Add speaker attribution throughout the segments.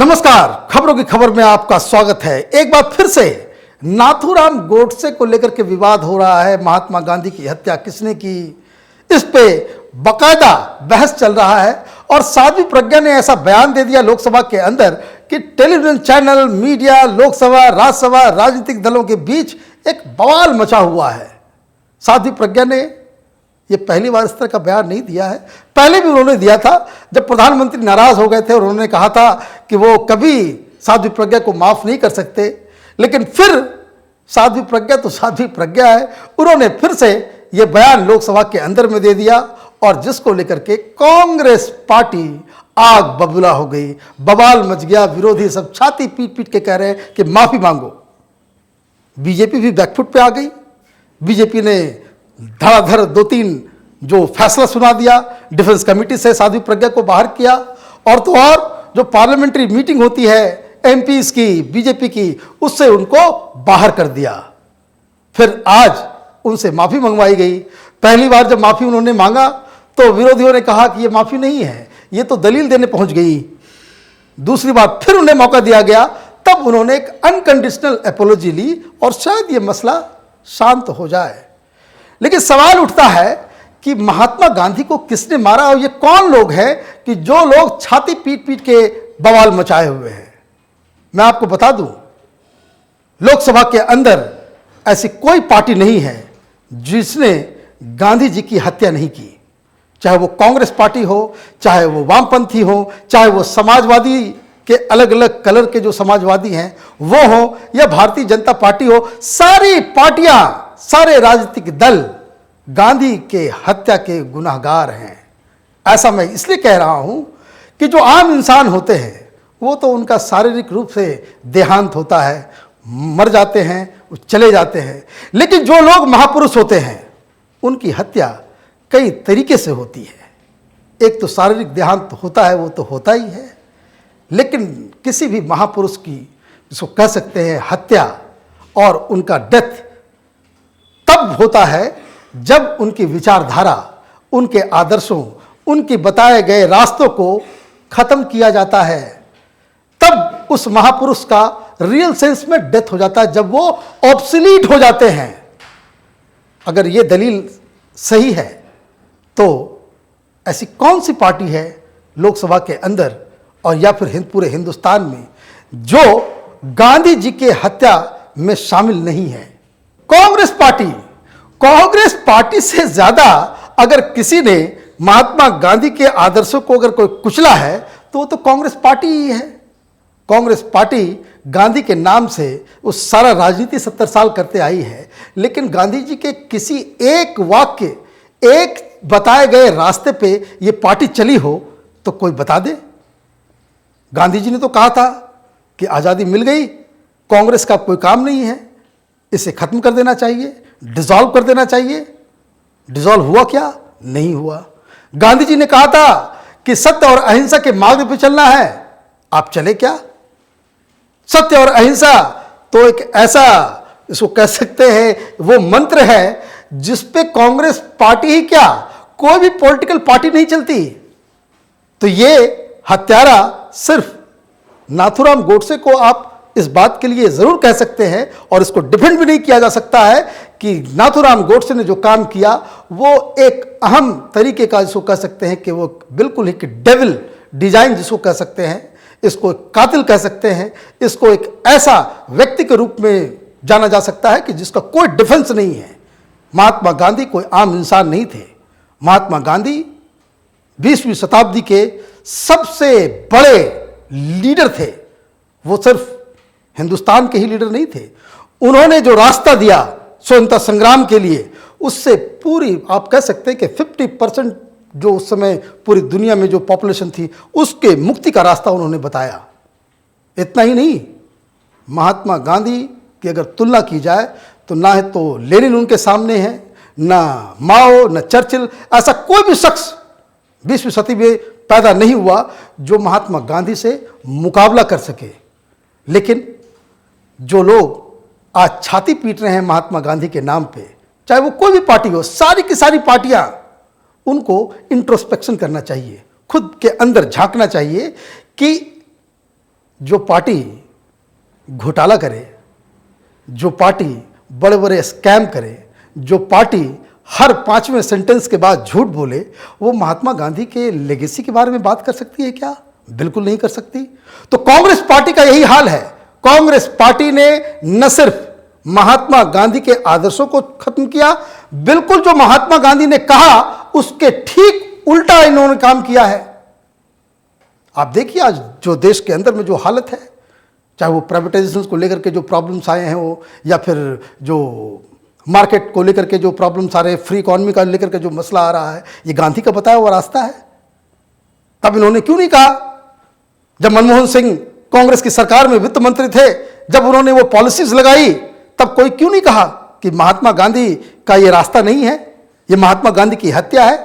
Speaker 1: नमस्कार, खबरों की खबर में आपका स्वागत है। एक बार फिर से नाथूराम गोडसे को लेकर के विवाद हो रहा है। महात्मा गांधी की हत्या किसने की, इस पे बकायदा बहस चल रहा है। और साध्वी प्रज्ञा ने ऐसा बयान दे दिया लोकसभा के अंदर कि television channel, media, Lok Sabha, Rajya Sabha, राजनीतिक दलों के बीच एक बवाल मचा हुआ है। साध्वी प्रज्ञा ने ये पहली बार इस तरह का बयान नहीं दिया है, पहले भी उन्होंने दिया था जब प्रधानमंत्री नाराज हो गए थे और उन्होंने कहा था कि वो कभी साध्वी प्रज्ञा को माफ नहीं कर सकते। लेकिन फिर साध्वी प्रज्ञा तो साध्वी प्रज्ञा है, उन्होंने फिर से ये बयान लोकसभा के अंदर में दे दिया और जिसको लेकर के कांग्रेस पार्टी आग बबूला हो गई, बवाल मच गया। विरोधी सब छाती पीट पीट के कह रहे हैं कि माफी मांगो। बीजेपी भी बैकफुट पे आ गई। बीजेपी ने धड़ाधड़ 2-3 जो फैसला सुना दिया, डिफेंस कमेटी से साध्वी प्रज्ञा को बाहर किया और तो और जो पार्लियामेंट्री मीटिंग होती है एमपीज की, बीजेपी की, उससे उनको बाहर कर दिया। फिर आज उनसे माफी मंगवाई गई। पहली बार जब माफी उन्होंने मांगा तो विरोधियों ने कहा कि ये माफी नहीं है, ये तो दलील देने पहुंच गई। दूसरी बार फिर उन्हें मौका दिया गया, तब उन्होंने एक अनकंडीशनल एपोलॉजी ली और शायद ये मसला शांत हो जाए। लेकिन सवाल उठता है कि महात्मा गांधी को किसने मारा और ये कौन लोग हैं कि जो लोग छाती पीट पीट के बवाल मचाए हुए हैं। मैं आपको बता दूं, लोकसभा के अंदर ऐसी कोई पार्टी नहीं है जिसने गांधी जी की हत्या नहीं की। चाहे वो कांग्रेस पार्टी हो, चाहे वो वामपंथी हो, चाहे वो समाजवादी के अलग अलग कलर के जो समाजवादी हैं वो हो, या भारतीय जनता पार्टी हो, सारी पार्टियां, सारे राजनीतिक दल गांधी के हत्या के गुनाहगार हैं। ऐसा मैं इसलिए कह रहा हूं कि जो आम इंसान होते हैं वो तो उनका शारीरिक रूप से देहांत होता है, मर जाते हैं, चले जाते हैं। लेकिन जो लोग महापुरुष होते हैं उनकी हत्या कई तरीके से होती है। एक तो शारीरिक देहांत होता है, वो तो होता ही है, लेकिन किसी भी महापुरुष की, जिसको कह सकते हैं हत्या, और उनका डेथ तब होता है जब उनकी विचारधारा, उनके आदर्शों, उनके बताए गए रास्तों को खत्म किया जाता है। तब उस महापुरुष का रियल सेंस में डेथ हो जाता है, जब वो ऑब्सोलीट हो जाते हैं। अगर ये दलील सही है तो ऐसी कौन सी पार्टी है लोकसभा के अंदर और या फिर पूरे हिंदुस्तान में जो गांधी जी के हत्या में शामिल नहीं है? कांग्रेस पार्टी से ज्यादा अगर किसी ने महात्मा गांधी के आदर्शों को अगर कोई कुचला है तो वो तो कांग्रेस पार्टी ही है। कांग्रेस पार्टी गांधी के नाम से वो सारा राजनीति 70 साल करते आई है, लेकिन गांधी जी के किसी एक वाक्य, एक बताए गए रास्ते पे ये पार्टी चली हो तो कोई बता दे। गांधी जी ने तो कहा था कि आज़ादी मिल गई, कांग्रेस का कोई काम नहीं है, इसे खत्म कर देना चाहिए, डिसॉल्व कर देना चाहिए। डिसॉल्व हुआ क्या? नहीं हुआ। गांधी जी ने कहा था कि सत्य और अहिंसा के मार्ग पे चलना है, आप चले क्या? सत्य और अहिंसा तो एक ऐसा, इसको कह सकते हैं, वो मंत्र है जिस पे कांग्रेस पार्टी ही क्या, कोई भी पॉलिटिकल पार्टी नहीं चलती। तो ये हत्यारा सिर्फ नाथूराम गोडसे को आप इस बात के लिए जरूर कह सकते हैं, और इसको डिफेंड भी नहीं किया जा सकता है कि नाथूराम गोडसे ने जो काम किया वो एक अहम तरीके का, जिसको कह सकते हैं कि वो बिल्कुल ही डेविल डिजाइन, जिसको कह सकते हैं, इसको कातिल कह सकते हैं, इसको एक ऐसा व्यक्ति के रूप में जाना जा सकता है कि जिसका कोई डिफेंस नहीं है। महात्मा गांधी कोई आम इंसान नहीं थे। महात्मा गांधी 20वीं शताब्दी के सबसे बड़े लीडर थे। वो सिर्फ हिंदुस्तान के ही लीडर नहीं थे, उन्होंने जो रास्ता दिया स्वतंत्रता संग्राम के लिए, उससे पूरी, आप कह सकते हैं कि 50% जो उस समय पूरी दुनिया में जो पॉपुलेशन थी उसके मुक्ति का रास्ता उन्होंने बताया। इतना ही नहीं, महात्मा गांधी की अगर तुलना की जाए तो ना है तो लेनिन उनके सामने है, ना माओ, ना चर्चिल, ऐसा कोई भी शख्स 20वीं सदी में पैदा नहीं हुआ जो महात्मा गांधी से मुकाबला कर सके। लेकिन जो लोग आज छाती पीट रहे हैं महात्मा गांधी के नाम पे, चाहे वो कोई भी पार्टी हो, सारी की सारी पार्टियां, उनको इंट्रोस्पेक्शन करना चाहिए, खुद के अंदर झांकना चाहिए कि जो पार्टी घोटाला करे, जो पार्टी बड़े बड़े स्कैम करे, जो पार्टी हर 5वें सेंटेंस के बाद झूठ बोले, वो महात्मा गांधी के लेगेसी के बारे में बात कर सकती है क्या? बिल्कुल नहीं कर सकती। तो कांग्रेस पार्टी का यही हाल है। कांग्रेस पार्टी ने न सिर्फ महात्मा गांधी के आदर्शों को खत्म किया, बिल्कुल जो महात्मा गांधी ने कहा उसके ठीक उल्टा इन्होंने काम किया है। आप देखिए आज जो देश के अंदर में जो हालत है, चाहे वो प्राइवेटाइजेशन को लेकर के जो प्रॉब्लम्स आए हैं वो, या फिर जो मार्केट को लेकर के जो प्रॉब्लम्स आ रहे हैं, फ्री इकॉनमी का लेकर के जो मसला आ रहा है, ये गांधी का बताया हुआ रास्ता है। तब इन्होंने क्यों नहीं कहा, जब मनमोहन सिंह कांग्रेस की सरकार में वित्त मंत्री थे, जब उन्होंने वो पॉलिसीज लगाई, तब कोई क्यों नहीं कहा कि महात्मा गांधी का ये रास्ता नहीं है, ये महात्मा गांधी की हत्या है?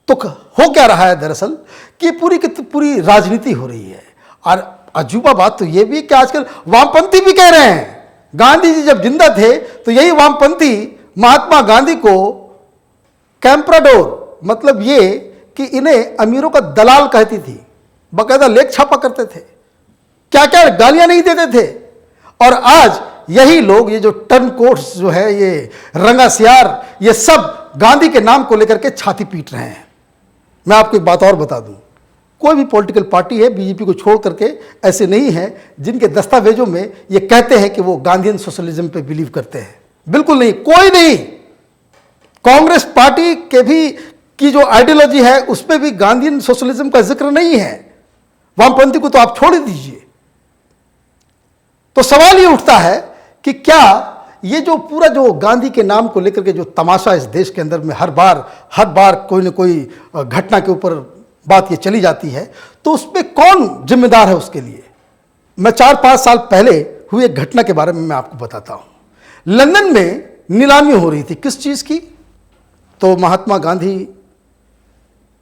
Speaker 1: तो हो क्या रहा है दरअसल कि पूरी की पूरी राजनीति हो रही है। और अजूबा बात तो ये भी कि आजकल वामपंथी भी कह रहे हैं, गांधी जी जब जिंदा थे तो यही वामपंथी महात्मा गांधी को कैंप्राडोर, मतलब ये कि इन्हें अमीरों का दलाल कहती थी, बाकायदा लेख छापा करते थे, क्या क्या गालियां नहीं देते थे। और आज यही लोग, ये जो टर्म कोर्ट्स जो है, ये रंगा सियार, ये सब गांधी के नाम को लेकर के छाती पीट रहे हैं। मैं आपको एक बात और बता दूं, कोई भी पॉलिटिकल पार्टी है बीजेपी को छोड़ करके ऐसे नहीं है जिनके दस्तावेजों में ये कहते हैं कि वो गांधीयन सोशलिज्म पे बिलीव करते हैं। बिल्कुल नहीं, कोई नहीं। कांग्रेस पार्टी के भी की जो आइडियोलॉजी है उसमें भी गांधीयन सोशलिज्म का जिक्र नहीं है। वामपंथी को तो आप छोड़ ही दीजिए। तो सवाल ये उठता है कि क्या ये जो पूरा जो गांधी के नाम को लेकर के जो तमाशा इस देश के अंदर में हर बार कोई ना कोई घटना के ऊपर बात ये चली जाती है, तो उस पर कौन जिम्मेदार है उसके लिए? मैं 4-5 साल पहले हुई एक घटना के बारे में मैं आपको बताता हूं। लंदन में नीलामी हो रही थी, किस चीज की? तो महात्मा गांधी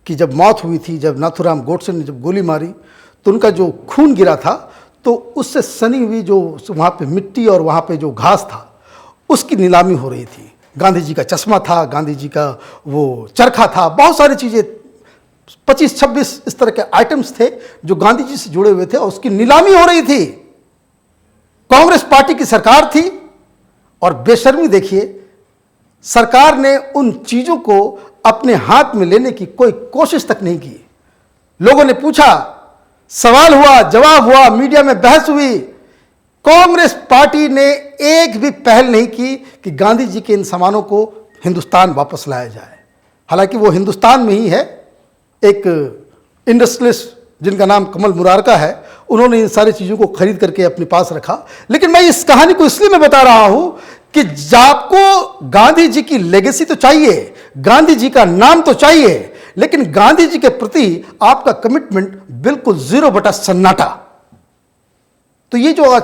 Speaker 1: की जब मौत हुई थी, जब नाथूराम गोडसे ने जब गोली मारी, तो उनका जो खून गिरा था, तो उससे सनी हुई जो वहाँ पे मिट्टी और वहाँ पे जो घास था, उसकी नीलामी हो रही थी। गांधी जी का चश्मा था, गांधी जी का वो चरखा था, बहुत सारी चीज़ें, 25-26 इस तरह के आइटम्स थे जो गांधी जी से जुड़े हुए थे, और उसकी नीलामी हो रही थी। कांग्रेस पार्टी की सरकार थी, और बेशर्मी देखिए, सरकार ने उन चीज़ों को अपने हाथ में लेने की कोई कोशिश तक नहीं की। लोगों ने पूछा, सवाल हुआ, जवाब हुआ, मीडिया में बहस हुई, कांग्रेस पार्टी ने एक भी पहल नहीं की कि गांधी जी के इन सामानों को हिंदुस्तान वापस लाया जाए। हालांकि वो हिंदुस्तान में ही है, एक इंडस्ट्रियलिस्ट जिनका नाम कमल मुरारका है, उन्होंने इन सारी चीज़ों को खरीद करके अपने पास रखा। लेकिन मैं इस कहानी को इसलिए मैं बता रहा हूं कि आपको गांधी जी की लेगेसी तो चाहिए, गांधी जी का नाम तो चाहिए, लेकिन गांधी जी के प्रति आपका कमिटमेंट बिल्कुल 0 सन्नाटा। तो ये जो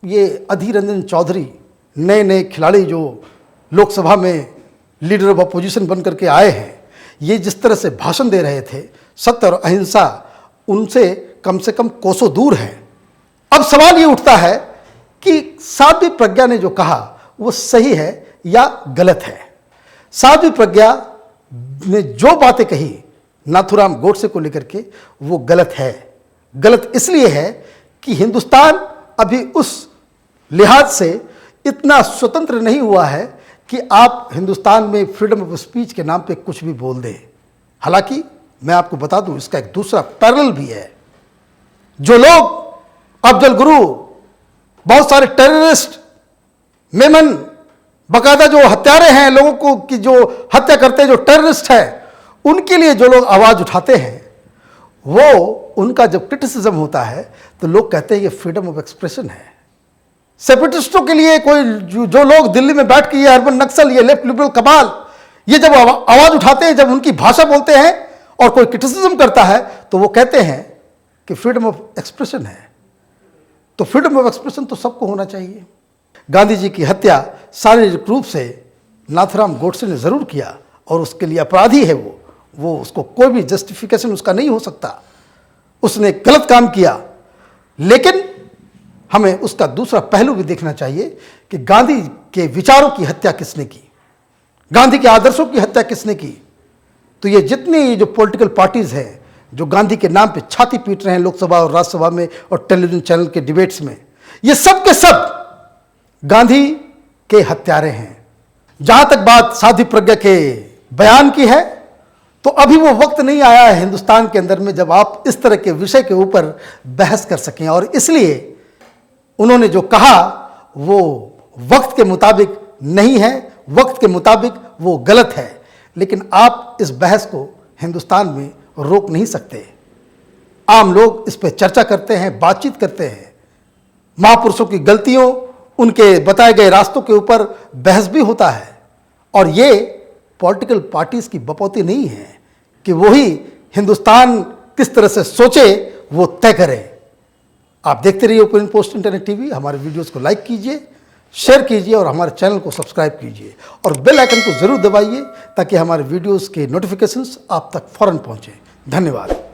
Speaker 1: ये अधीर रंजन चौधरी, नए नए खिलाड़ी जो लोकसभा में लीडर ऑफ अपोजिशन बन करके आए हैं, ये जिस तरह से भाषण दे रहे थे, सत्य और अहिंसा उनसे कम से कम कोसों दूर है। अब सवाल ये उठता है कि साध्वी प्रज्ञा ने जो कहा वो सही है या गलत है। साध्वी प्रज्ञा ने जो बातें कही नाथूराम गोडसे को लेकर के, वो गलत है। गलत इसलिए है कि हिंदुस्तान अभी उस लिहाज से इतना स्वतंत्र नहीं हुआ है कि आप हिंदुस्तान में फ्रीडम ऑफ स्पीच के नाम पे कुछ भी बोल दें। हालांकि मैं आपको बता दूं, इसका एक दूसरा पैरेलल भी है। जो लोग अफजल गुरु, बहुत सारे टेररिस्ट, मेमन, बाकायदा जो हत्यारे हैं, लोगों को की जो हत्या करते हैं, जो टेररिस्ट हैं, उनके लिए जो लोग आवाज़ उठाते हैं, वो उनका जब क्रिटिसिज्म होता है तो लोग कहते हैं ये फ्रीडम ऑफ एक्सप्रेशन है। सेपरेटिस्टों के लिए कोई जो लोग दिल्ली में बैठ के ये अर्बन नक्सल, ये लेफ्ट लिबरल कमाल, ये जब आवाज़ उठाते हैं, जब उनकी भाषा बोलते हैं और कोई क्रिटिसिज्म करता है, तो वो कहते हैं कि फ्रीडम ऑफ एक्सप्रेशन है। तो फ्रीडम ऑफ एक्सप्रेशन तो सबको होना चाहिए। गांधी जी की हत्या शारीरिक रूप से नाथूराम गोडसे ने जरूर किया, और उसके लिए अपराधी है वो उसको कोई भी जस्टिफिकेशन उसका नहीं हो सकता। उसने गलत काम किया, लेकिन हमें उसका दूसरा पहलू भी देखना चाहिए कि गांधी के विचारों की हत्या किसने की, गांधी के आदर्शों की हत्या किसने की। तो ये जितनी जो पॉलिटिकल पार्टीज हैं, जो गांधी के नाम पे छाती पीट रहे हैं लोकसभा और राज्यसभा में और टेलीविजन चैनल के डिबेट्स में, ये सब के सब गांधी के हत्यारे हैं। जहां तक बात साध्वी प्रज्ञा के बयान की है, तो अभी वो वक्त नहीं आया है हिंदुस्तान के अंदर में जब आप इस तरह के विषय के ऊपर बहस कर सकें, और इसलिए उन्होंने जो कहा वो वक्त के मुताबिक नहीं है, वक्त के मुताबिक वो गलत है। लेकिन आप इस बहस को हिंदुस्तान में रोक नहीं सकते। आम लोग इस पर चर्चा करते हैं, बातचीत करते हैं, महापुरुषों की गलतियों, उनके बताए गए रास्तों के ऊपर बहस भी होता है। और ये पॉलिटिकल पार्टीज की बपौती नहीं है कि वही हिंदुस्तान किस तरह से सोचे वो तय करें। आप देखते रहिए ओपिनियन पोस्ट इंटरनेट टीवी। हमारे वीडियोस को लाइक कीजिए, शेयर कीजिए और हमारे चैनल को सब्सक्राइब कीजिए और बेल आइकन को जरूर दबाइए ताकि हमारे वीडियोस के नोटिफिकेशंस आप तक फौरन पहुंचे। धन्यवाद।